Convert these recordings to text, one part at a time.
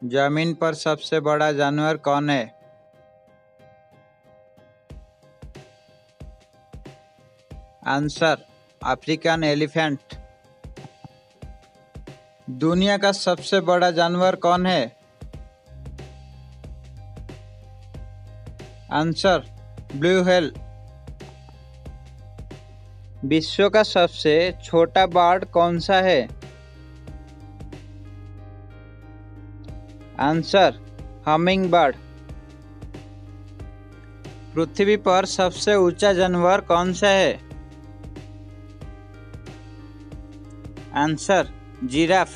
जमीन पर सबसे बड़ा जानवर कौन है? Answer African elephant. दुनिया का सबसे बड़ा जानवर कौन है? Answer blue whale. विश्व का सबसे छोटा बर्ड कौन सा है? Answer humming bird. पृथ्वी पर सबसे ऊंचा जानवर कौन सा है? Answer giraffe.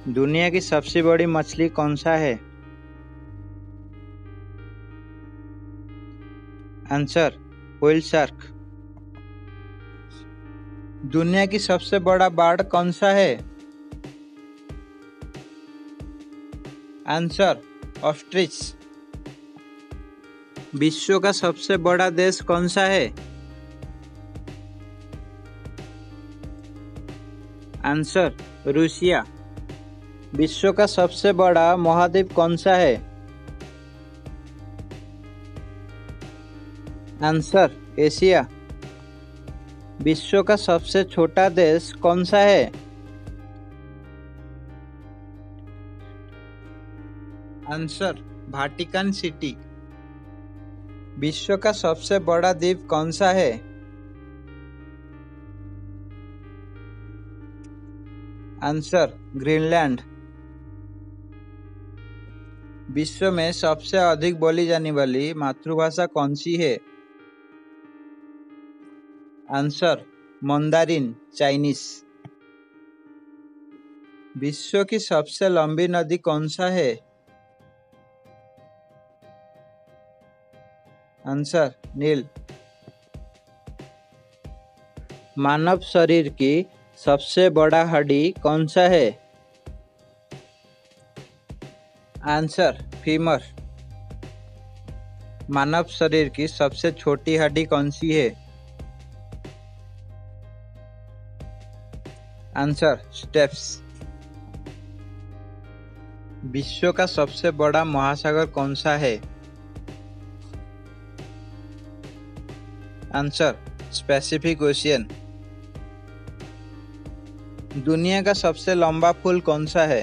दुनिया की सबसे बड़ी मछली कौन सा है? Answer whale shark. दुनिया की सबसे बड़ा बर्ड कौन सा है? Answer ostrich. विश्व का सबसे बड़ा देश कौन सा है? Answer Russia. विश्व का सबसे बड़ा महाद्वीप कौन सा है? Answer Asia. विश्व का सबसे छोटा देश कौन सा है? Answer Vatican city. विश्व का सबसे बड़ा द्वीप कौन सा है? Answer Greenland. विश्व में सबसे अधिक बोली जाने वाली मातृभाषा कौन सी है? Answer Mandarin Chinese. विश्व की सबसे लंबी नदी कौन सा है? आंसर नील। मानव शरीर की सबसे बड़ा हड्डी कौन सा है? Answer femur. मानव शरीर की सबसे छोटी हड्डी कौन सी है? Answer steps. विश्व का सबसे बड़ा महासागर कौन सा है? Answer Pacific ocean. दुनिया का सबसे लंबा पुल कौन सा है?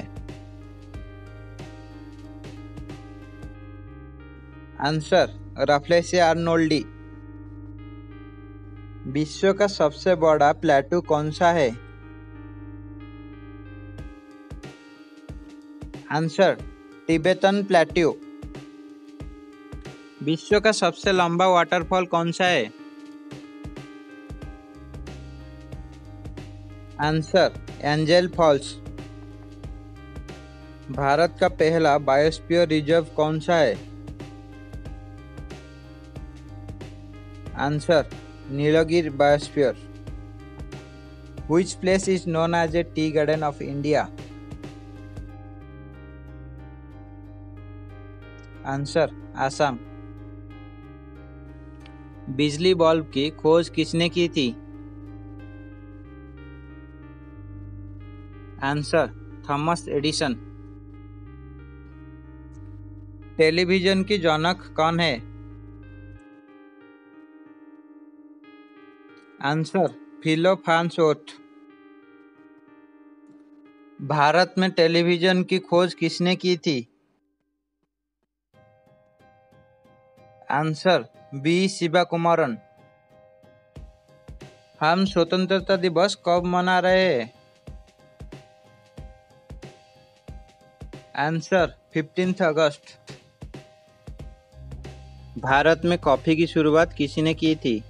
आंसर राफलेशिया आर्नोल्डी। विश्व का सबसे बड़ा प्लेटू कौन सा है? Answer Tibetan plateau. विश्व का सबसे लंबा वाटरफॉल कौन सा है? Answer angel false. भारत का पहला बायोस्फीयर रिजर्व कौन सा है? Answer Nilgiri biosphere. Which place is known as a tea garden of India? Answer Assam. बिजली बल्ब की खोज किसने की थी? Answer Thomas Edison. टेलीविजन की जनक कौन है? Answer फिलो Farnsworth. भारत में टेलीविजन की खोज किसने की थी? Answer B Sivakumaran. हम स्वतंत्रता दिवस कब मना रहे हैं? आंसर 15 अगस्त। भारत में कॉफी की शुरुआत किसने की थी?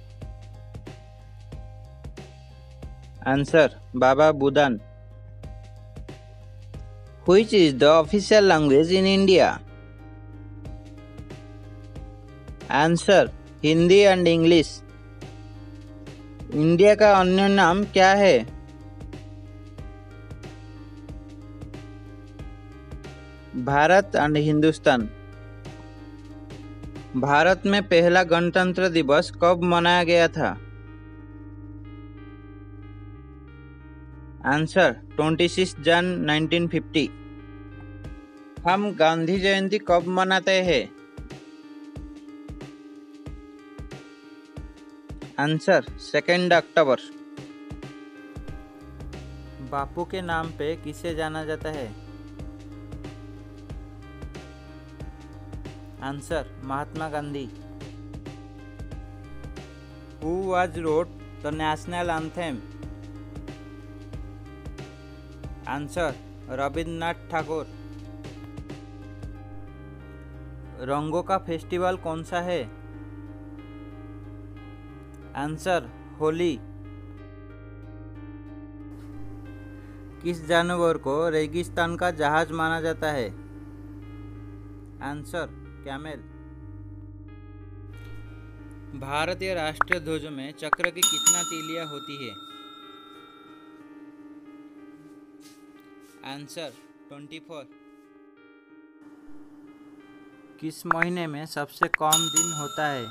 Answer Baba Budan. Which is the official language in India? Answer Hindi and English. India का अन्य नाम क्या है? भारत एंड हिंदुस्तान। भारत में पहला गणतंत्र दिवस कब मनाया गया था? आंसर 26 जन 1950। हम गांधी जयंती कब मनाते हैं? आंसर 2 अक्टूबर। बापू के नाम पे किसे जाना जाता है? Answer Mahatma Gandhi. Who was wrote the national anthem? Answer Rabindranath Thakur. रंगों का फेस्टिवल कौन सा है? आंसर होली। किस जानवर को रेगिस्तान का जहाज माना जाता है? Answer camel. भारतीय राष्ट्रीय ध्वज में चक्र की कितना तीलियां होती है? आंसर 24। किस महीने में सबसे कम दिन होता है?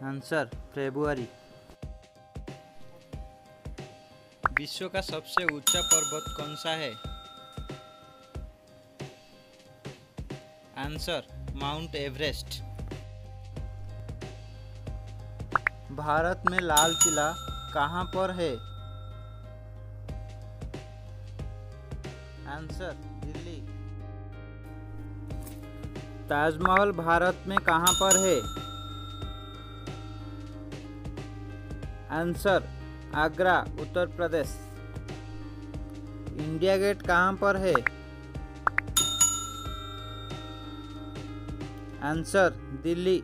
आंसर फरवरी। विश्व का सबसे ऊंचा पर्वत कौन सा है? Answer mount Everest. भारत में लाल किला कहाँ पर है? आंसर दिल्ली। ताजमहल भारत में कहाँ पर है? Answer Agra Uttar Pradesh. India gate कहाँ पर है? आंसर दिल्ली।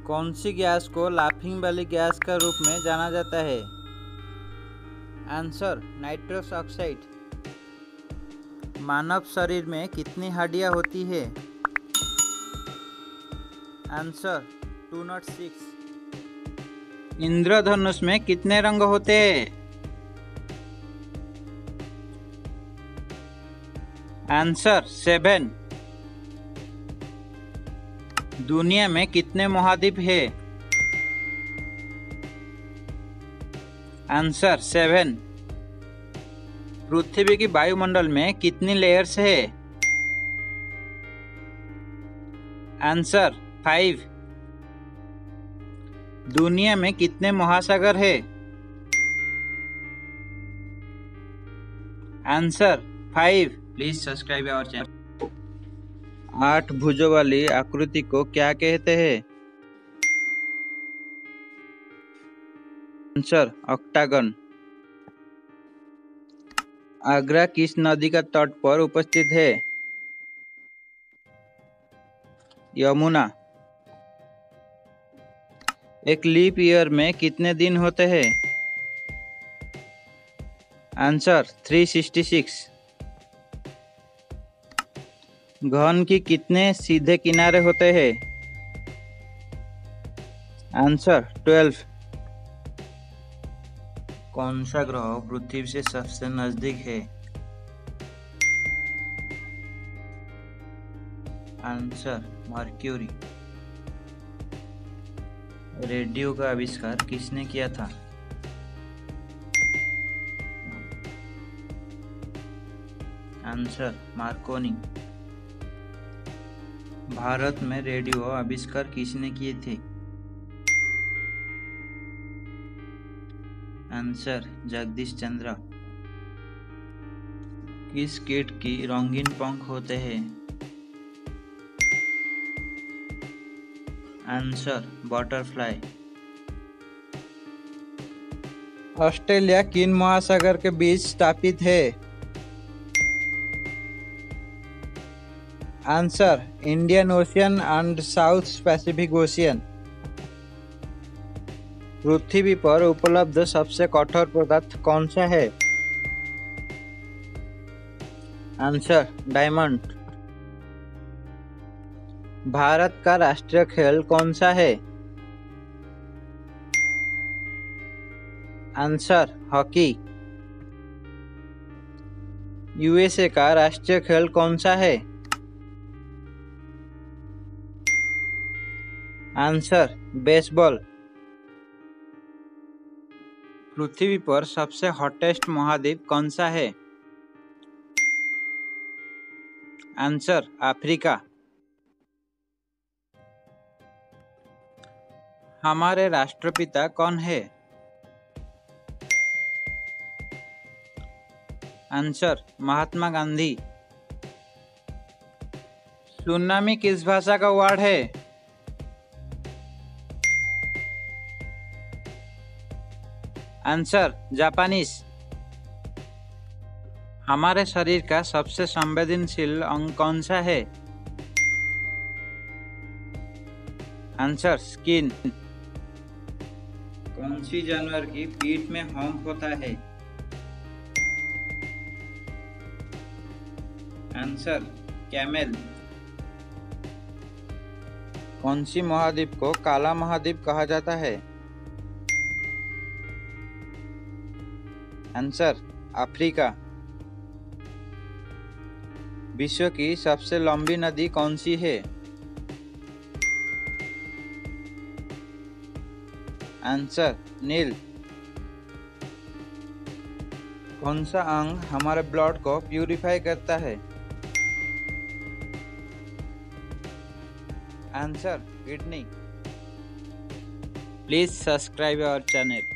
कौन सी गैस को लाफिंग वैली गैस का रूप में जाना जाता है? Answer nitrous oxide. मानव शरीर में कितनी हड्डियां होती है? आंसर 206। इंद्रधनुष में कितने रंग होते हैं? आंसर 7। दुनिया में कितने महाद्वीप है? आंसर 7। पृथ्वी की वायुमंडल में कितनी लेयर्स है? आंसर 5। दुनिया में कितने महासागर है? Answer 5। Please subscribe our channel. 8 भुजों वाली आकृति को क्या कहते हैं? Answer octagon. आगरा किस नदी का तट पर उपस्थित है? यमुना। एक लीप ईयर में कितने दिन होते हैं? आंसर 366। घन की कितने सीधे किनारे होते हैं? आंसर 12। कौन सा ग्रह पृथ्वी से सबसे नजदीक है? Answer mercury. रेडियो का आविष्कार किसने किया था? Answer Markovnikov. भारत में रेडियो आविष्कार किसने किए थे? आंसर जगदीश चंद्र। किस कीट की रंगीन पंख होते हैं? Answer butterfly. ऑस्ट्रेलिया किन महासागर के बीच स्थापित है? Answer Indian Ocean and South Pacific Ocean. पृथ्वी पर उपलब्ध सबसे कठोर पदार्थ कौन सा है? Answer diamond. भारत का राष्ट्रीय खेल कौन सा है? Answer hockey. यूएसए का राष्ट्रीय खेल कौन सा है? Answer baseball. पृथ्वी पर सबसे हॉटेस्ट महाद्वीप कौन सा है? Answer Africa. हमारे राष्ट्रपिता कौन है? आंसर महात्मा गांधी। सुनामी किस भाषा का वर्ड है? Answer Japanese. हमारे शरीर का सबसे संवेदनशील अंग कौन सा है? Answer skin. कौन सी जानवर की पीठ में हॉर्न होता है? Answer camel. कौन सी महाद्वीप को काला महाद्वीप कहा जाता है? Answer Africa. विश्व की सबसे लंबी नदी कौन सी है? आंसर नील। कौन सा अंग हमारे ब्लड को प्यूरिफाई करता है? Answer kidney. Please subscribe our channel.